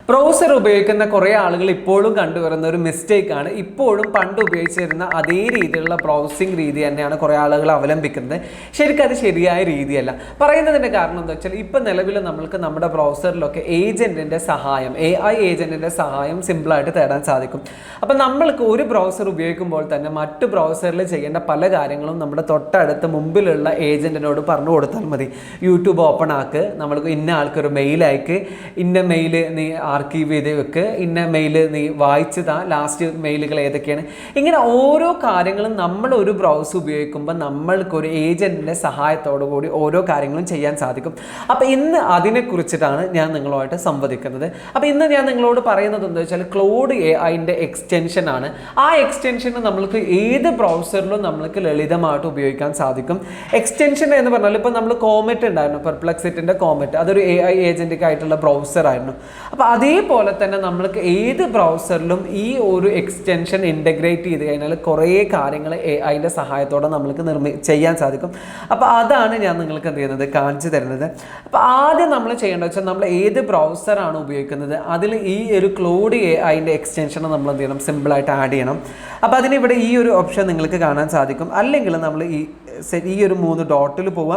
Browser ഉപയോഗിക്കുന്ന കുറേ ആളുകൾ ഇപ്പോഴും കണ്ടുവരുന്ന ഒരു മിസ്റ്റേക്കാണ്. ഇപ്പോഴും പണ്ട് ഉപയോഗിച്ചിരുന്ന അതേ രീതിയിലുള്ള ബ്രൗസിങ് രീതി തന്നെയാണ് കുറേ ആളുകൾ അവലംബിക്കുന്നത്. ശരിക്കും അത് ശരിയായ രീതിയല്ല. പറയുന്നതിൻ്റെ കാരണം എന്താ വെച്ചാൽ ഇപ്പം നിലവിൽ നമ്മൾക്ക് നമ്മുടെ ബ്രൗസറിലൊക്കെ ഏജൻറ്റിൻ്റെ സഹായം, AI ഏജൻറ്റിൻ്റെ സഹായം സിമ്പിളായിട്ട് തേടാൻ സാധിക്കും. അപ്പം നമ്മൾക്ക് ഒരു ബ്രൗസർ ഉപയോഗിക്കുമ്പോൾ തന്നെ മറ്റു ബ്രൗസറിൽ ചെയ്യേണ്ട പല കാര്യങ്ങളും നമ്മുടെ തൊട്ടടുത്ത് മുമ്പിലുള്ള ഏജൻറ്റിനോട് പറഞ്ഞു കൊടുത്താൽ മതി. യൂട്യൂബ് ഓപ്പൺ ആക്ക്, നമ്മൾക്ക് ഇന്ന ആൾക്കൊരു മെയിൽ അയക്ക്, ഇന്ന മെയിൽ നീ ആർക്കീവ് ചെയ്ത് വെക്ക്, ഇന്ന മെയിൽ നീ വായിച്ച് താ, ലാസ്റ്റ് മെയിലുകൾ ഏതൊക്കെയാണ്. ഇങ്ങനെ ഓരോ കാര്യങ്ങളും നമ്മൾ ഒരു ബ്രൗസർ ഉപയോഗിക്കുമ്പോൾ നമ്മൾക്കൊരു ഏജൻറ്റിൻ്റെ സഹായത്തോടു കൂടി ഓരോ കാര്യങ്ങളും ചെയ്യാൻ സാധിക്കും. അപ്പോൾ ഇന്ന് അതിനെക്കുറിച്ചിട്ടാണ് ഞാൻ നിങ്ങളുമായിട്ട് സംവദിക്കുന്നത്. അപ്പോൾ ഇന്ന് ഞാൻ നിങ്ങളോട് പറയുന്നത് എന്താ വെച്ചാൽ ക്ലൗഡ് AIൻ്റെ എക്സ്റ്റൻഷനാണ്. ആ എക്സ്റ്റൻഷൻ നമ്മൾക്ക് ഏത് ബ്രൗസറിലും നമ്മൾക്ക് ലളിതമായിട്ട് ഉപയോഗിക്കാൻ സാധിക്കും. എക്സ്റ്റൻഷൻ എന്ന് പറഞ്ഞാൽ ഇപ്പോൾ നമ്മൾ കോമറ്റ് ഉണ്ടായിരുന്നു, പെർപ്ലക്സിറ്റിൻ്റെ കോമറ്റ്, അതൊരു AI ഏജൻറ്റിക്കായിട്ടുള്ള ബ്രൗസർ ആയിരുന്നു. അപ്പോൾ അതേപോലെ തന്നെ നമ്മൾക്ക് ഏത് ബ്രൗസറിലും ഈ ഒരു എക്സ്റ്റൻഷൻ ഇൻ്റഗ്രേറ്റ് ചെയ്ത് കഴിഞ്ഞാൽ കുറേ കാര്യങ്ങൾ AIൻ്റെ സഹായത്തോടെ നമ്മൾക്ക് ചെയ്യാൻ സാധിക്കും. അപ്പോൾ അതാണ് ഞാൻ നിങ്ങൾക്ക് എന്ത് ചെയ്യുന്നത്, കാണിച്ചു തരുന്നത്. അപ്പോൾ ആദ്യം നമ്മൾ ചെയ്യേണ്ടത് വെച്ചാൽ നമ്മൾ ഏത് ബ്രൗസറാണ് ഉപയോഗിക്കുന്നത് അതിൽ ഈ ഒരു ക്ലൗഡ് AIൻ്റെ എക്സ്റ്റൻഷൻ നമ്മൾ എന്ത് ചെയ്യണം, സിമ്പിളായിട്ട് ആഡ് ചെയ്യണം. അപ്പോൾ അതിനിവിടെ ഈ ഒരു ഓപ്ഷൻ നിങ്ങൾക്ക് കാണാൻ സാധിക്കും. അല്ലെങ്കിൽ നമ്മൾ ഈ ഒരു 3 ഡോട്ടിൽ പോവുക,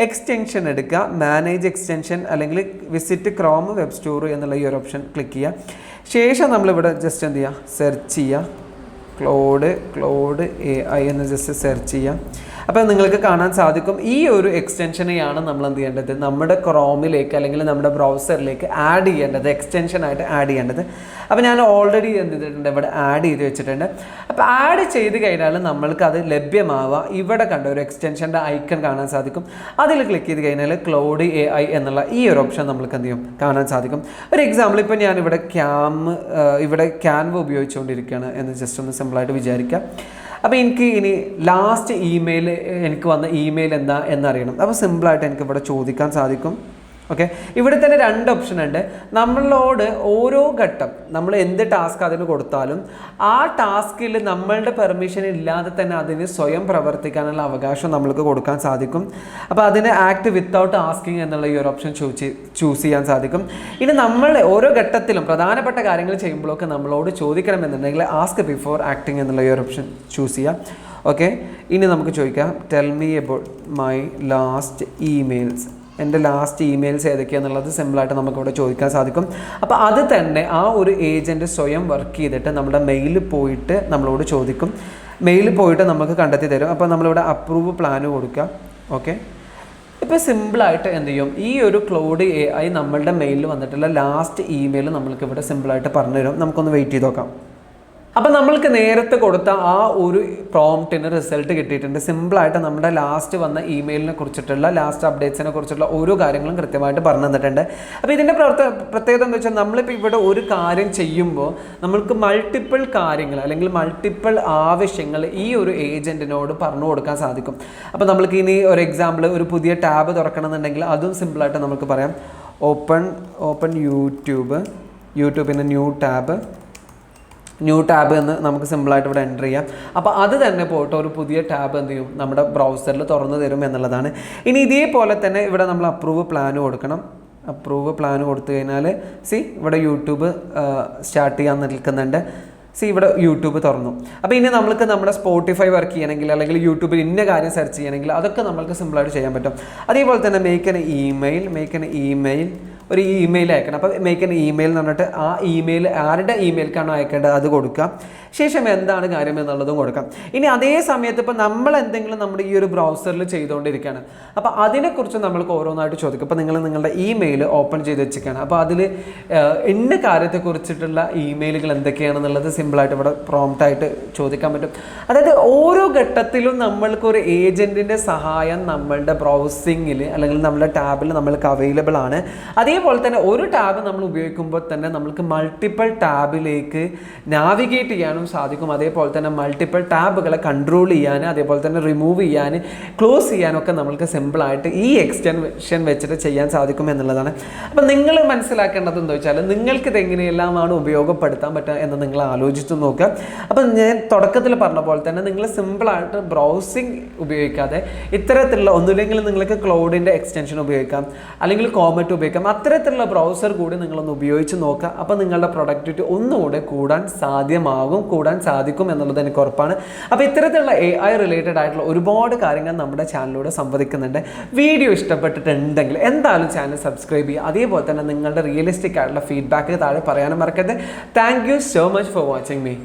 എക്സ്റ്റൻഷൻ എടുക്കുക, മാനേജ് എക്സ്റ്റൻഷൻ അല്ലെങ്കിൽ വിസിറ്റ് ക്രോം വെബ് സ്റ്റോർ എന്നുള്ള ഈ ഒരു ഓപ്ഷൻ ക്ലിക്ക് ചെയ്യുക. ശേഷം നമ്മളിവിടെ ജസ്റ്റ് എന്ത് ചെയ്യുക, സെർച്ച് ചെയ്യുക, ക്ലൗഡ് AI എന്ന് ജസ്റ്റ് സെർച്ച് ചെയ്യുക. അപ്പോൾ നിങ്ങൾക്ക് കാണാൻ സാധിക്കും ഈ ഒരു എക്സ്റ്റൻഷനെയാണ് നമ്മൾ എന്ത് ചെയ്യേണ്ടത്, നമ്മുടെ ക്രോമിലേക്ക് അല്ലെങ്കിൽ നമ്മുടെ ബ്രൗസറിലേക്ക് ആഡ് ചെയ്യേണ്ടത്, എക്സ്റ്റൻഷനായിട്ട് ആഡ് ചെയ്യേണ്ടത്. അപ്പോൾ ഞാൻ ഓൾറെഡി എന്ത് ചെയ്തിട്ടുണ്ട്, ഇവിടെ ആഡ് ചെയ്ത് വെച്ചിട്ടുണ്ട്. അപ്പോൾ ആഡ് ചെയ്ത് കഴിഞ്ഞാൽ നമ്മൾക്ക് അത് ലഭ്യമാവുക. ഇവിടെ കണ്ട ഒരു എക്സ്റ്റൻഷൻ്റെ ഐക്കൺ കാണാൻ സാധിക്കും. അതിൽ ക്ലിക്ക് ചെയ്ത് കഴിഞ്ഞാൽ ക്ലൗഡ് AI എന്നുള്ള ഈ ഒരു ഓപ്ഷൻ നമ്മൾക്ക് എന്ത് ചെയ്യും, കാണാൻ സാധിക്കും. ഒരു എക്സാമ്പിൾ ഇപ്പോൾ ഞാനിവിടെ ഇവിടെ ക്യാൻവ ഉപയോഗിച്ചുകൊണ്ടിരിക്കുകയാണ് എന്ന് ജസ്റ്റ് ഒന്ന് സിമ്പിളായിട്ട് വിചാരിക്കാം. അപ്പോൾ എനിക്ക് ഇനി ലാസ്റ്റ് ഇമെയിൽ എനിക്ക് വന്ന ഇമെയിൽ എന്താ എന്നറിയണം. അപ്പോൾ സിമ്പിളായിട്ട് എനിക്ക് ഇവിടെ ചോദിക്കാൻ സാധിക്കും. ഓക്കെ, ഇവിടെ തന്നെ 2 ഓപ്ഷൻ ഉണ്ട്. നമ്മളോട് ഓരോ ഘട്ടം നമ്മൾ എന്ത് ടാസ്ക് അതിന് കൊടുത്താലും ആ ടാസ്കിൽ നമ്മളുടെ പെർമിഷൻ ഇല്ലാതെ തന്നെ അതിന് സ്വയം പ്രവർത്തിക്കാനുള്ള അവകാശം നമ്മൾക്ക് കൊടുക്കാൻ സാധിക്കും. അപ്പോൾ അതിന് ആക്ട് വിത്തൗട്ട് ആസ്കിങ് എന്നുള്ള ഈ ഒരു ഓപ്ഷൻ ചൂസ് ചെയ്യാൻ സാധിക്കും. ഇനി നമ്മൾ ഓരോ ഘട്ടത്തിലും പ്രധാനപ്പെട്ട കാര്യങ്ങൾ ചെയ്യുമ്പോഴൊക്കെ നമ്മളോട് ചോദിക്കണമെന്നുണ്ടെങ്കിൽ ആസ്ക് ബിഫോർ ആക്ടിങ് എന്നുള്ള ഈ ഒരു ഓപ്ഷൻ ചൂസ് ചെയ്യാം. ഓക്കെ, ഇനി നമുക്ക് ചോദിക്കാം, tell me about my last emails. എൻ്റെ ലാസ്റ്റ് ഇമെയിൽസ് ഏതൊക്കെയാണെന്നുള്ളത് സിമ്പിളായിട്ട് നമുക്കിവിടെ ചോദിക്കാൻ സാധിക്കും. അപ്പോൾ അത് തന്നെ ആ ഒരു ഏജൻറ്റ് സ്വയം വർക്ക് ചെയ്തിട്ട് നമ്മുടെ മെയിലിൽ പോയിട്ട് നമ്മളോട് ചോദിക്കും. മെയിലിൽ പോയിട്ട് നമുക്ക് കണ്ടെത്തി തരും. അപ്പോൾ നമ്മളിവിടെ അപ്രൂവ് പ്ലാന് കൊടുക്കുക. ഓക്കെ, ഇപ്പോൾ സിമ്പിളായിട്ട് എന്ത് ചെയ്യും, ഈ ഒരു ക്ലൗഡ് AI നമ്മളുടെ മെയിലിൽ വന്നിട്ടുള്ള ലാസ്റ്റ് ഇമെയിൽ നമ്മൾക്ക് ഇവിടെ സിമ്പിളായിട്ട് പറഞ്ഞു തരും. നമുക്കൊന്ന് വെയിറ്റ് ചെയ്ത് നോക്കാം. അപ്പോൾ നമ്മൾക്ക് നേരത്തെ കൊടുത്ത ആ ഒരു പ്രോംപ്റ്റിന് റിസൾട്ട് കിട്ടിയിട്ടുണ്ട്. സിമ്പിളായിട്ട് നമ്മുടെ ലാസ്റ്റ് വന്ന ഇമെയിലിനെ കുറിച്ചിട്ടുള്ള ലാസ്റ്റ് അപ്ഡേറ്റ്സിനെ കുറിച്ചുള്ള ഓരോ കാര്യങ്ങളും കൃത്യമായിട്ട് പറഞ്ഞു തന്നിട്ടുണ്ട്. അപ്പോൾ ഇതിൻ്റെ പ്രത്യേകത എന്താ വെച്ചാൽ നമ്മളിപ്പോൾ ഇവിടെ ഒരു കാര്യം ചെയ്യുമ്പോൾ നമ്മൾക്ക് മൾട്ടിപ്പിൾ കാര്യങ്ങൾ അല്ലെങ്കിൽ മൾട്ടിപ്പിൾ ആവശ്യങ്ങൾ ഈ ഒരു ഏജൻറ്റിനോട് പറഞ്ഞു കൊടുക്കാൻ സാധിക്കും. അപ്പോൾ നമ്മൾക്ക് ഇനി ഒരു എക്സാമ്പിൾ, ഒരു പുതിയ ടാബ് തുറക്കണമെന്നുണ്ടെങ്കിൽ അതും സിമ്പിളായിട്ട് നമുക്ക് പറയാം. ഓപ്പൺ യൂട്യൂബിൻ്റെ ന്യൂ ടാബ് എന്ന് നമുക്ക് സിമ്പിളായിട്ട് ഇവിടെ എൻ്റർ ചെയ്യാം. അപ്പോൾ അത് തന്നെ പോയിട്ട് ഒരു പുതിയ ടാബ് എന്ത് ചെയ്യും, നമ്മുടെ ബ്രൗസറിൽ തുറന്നു തരും എന്നുള്ളതാണ്. ഇനി ഇതേപോലെ തന്നെ ഇവിടെ നമ്മൾ അപ്രൂവ് പ്ലാന് കൊടുക്കണം. അപ്രൂവ് പ്ലാന് കൊടുത്തു കഴിഞ്ഞാൽ ഇവിടെ യൂട്യൂബ് സ്റ്റാർട്ട് ചെയ്യാൻ നിൽക്കുന്നുണ്ട്. ഇവിടെ യൂട്യൂബ് തുറന്നു. അപ്പോൾ ഇനി നമ്മൾക്ക് നമ്മുടെ സ്പോട്ടിഫൈ വർക്ക് ചെയ്യണമെങ്കിൽ അല്ലെങ്കിൽ യൂട്യൂബിൽ ഇന്ന കാര്യം സെർച്ച് ചെയ്യണമെങ്കിൽ അതൊക്കെ നമ്മൾക്ക് സിമ്പിളായിട്ട് ചെയ്യാൻ പറ്റും. അതേപോലെ തന്നെ മേക്ക് എൻ ഇമെയിൽ ഒരു ഇമെയിൽ അയക്കണം. അപ്പോൾ മേക്ക് എൻ ഇമെയിൽ എന്ന് പറഞ്ഞിട്ട് ആ ഇമെയിൽ ആരുടെ ഇമെയിൽക്കാണോ അയക്കേണ്ടത് അത് കൊടുക്കാം. ശേഷം എന്താണ് കാര്യം എന്നുള്ളതും കൊടുക്കാം. ഇനി അതേ സമയത്ത് ഇപ്പോൾ നമ്മൾ എന്തെങ്കിലും നമ്മുടെ ഈ ഒരു ബ്രൗസറിൽ ചെയ്തുകൊണ്ടിരിക്കുകയാണ്. അപ്പോൾ അതിനെക്കുറിച്ച് നമ്മൾക്ക് ഓരോന്നായിട്ട് ചോദിക്കും. ഇപ്പോൾ നിങ്ങളുടെ ഇമെയിൽ ഓപ്പൺ ചെയ്ത് വെച്ചിരിക്കുകയാണ്. അപ്പോൾ അതിൽ ഇന്ന കാര്യത്തെക്കുറിച്ചിട്ടുള്ള ഇമെയിലുകൾ എന്തൊക്കെയാണെന്നുള്ളത് സിമ്പിളായിട്ട് ഇവിടെ പ്രോംപ്റ്റായിട്ട് ചോദിക്കാൻ പറ്റും. അതായത് ഓരോ ഘട്ടത്തിലും നമ്മൾക്കൊരു ഏജൻറ്റിൻ്റെ സഹായം നമ്മളുടെ ബ്രൗസിങ്ങിൽ അല്ലെങ്കിൽ നമ്മുടെ ടാബിൽ നമ്മൾക്ക് അവൈലബിൾ ആണ്. അതേപോലെ തന്നെ ഒരു ടാബ് നമ്മൾ ഉപയോഗിക്കുമ്പോൾ തന്നെ നമ്മൾക്ക് മൾട്ടിപ്പിൾ ടാബിലേക്ക് നാവിഗേറ്റ് ചെയ്യാനും സാധിക്കും. അതേപോലെ തന്നെ മൾട്ടിപ്പിൾ ടാബുകളെ കൺട്രോൾ ചെയ്യാൻ, അതേപോലെ തന്നെ റിമൂവ് ചെയ്യാൻ, ക്ലോസ് ചെയ്യാനൊക്കെ നമ്മൾക്ക് സിമ്പിളായിട്ട് ഈ എക്സ്റ്റൻഷൻ വെച്ചിട്ട് ചെയ്യാൻ സാധിക്കും എന്നുള്ളതാണ്. അപ്പം നിങ്ങൾ മനസ്സിലാക്കേണ്ടത് എന്താ വെച്ചാൽ നിങ്ങൾക്കിത് എങ്ങനെയെല്ലാമാണ് ഉപയോഗപ്പെടുത്താൻ പറ്റുക എന്ന് നിങ്ങൾ ആലോചിച്ച് നോക്കുക. അപ്പം ഞാൻ തുടക്കത്തിൽ പറഞ്ഞ പോലെ തന്നെ നിങ്ങൾ സിമ്പിളായിട്ട് ബ്രൗസിങ് ഉപയോഗിക്കാതെ ഇത്തരത്തിലുള്ള ഒന്നുമില്ലെങ്കിൽ നിങ്ങൾക്ക് ക്ലൗഡിൻ്റെ എക്സ്റ്റൻഷൻ ഉപയോഗിക്കാം, അല്ലെങ്കിൽ കോമറ്റ് ഉപയോഗിക്കാം. അത്തരം ഇത്തരത്തിലുള്ള ബ്രൗസർ കൂടി നിങ്ങളൊന്ന് ഉപയോഗിച്ച് നോക്കുക. അപ്പോൾ നിങ്ങളുടെ പ്രൊഡക്ടിവിറ്റി ഒന്നുകൂടെ കൂടാൻ സാധിക്കും എന്നുള്ളത് എനിക്ക് ഉറപ്പാണ്. അപ്പോൾ ഇത്തരത്തിലുള്ള AI റിലേറ്റഡ് ആയിട്ടുള്ള ഒരുപാട് കാര്യങ്ങൾ നമ്മുടെ ചാനലിലൂടെ സംവദിക്കുന്നുണ്ട്. വീഡിയോ ഇഷ്ടപ്പെട്ടിട്ടുണ്ടെങ്കിൽ എന്തായാലും ചാനൽ സബ്സ്ക്രൈബ് ചെയ്യുക. അതേപോലെ തന്നെ നിങ്ങളുടെ റിയലിസ്റ്റിക് ആയിട്ടുള്ള ഫീഡ്ബാക്ക് താഴെ പറയാനും മറക്കരുത്. Thank you so much for watching me.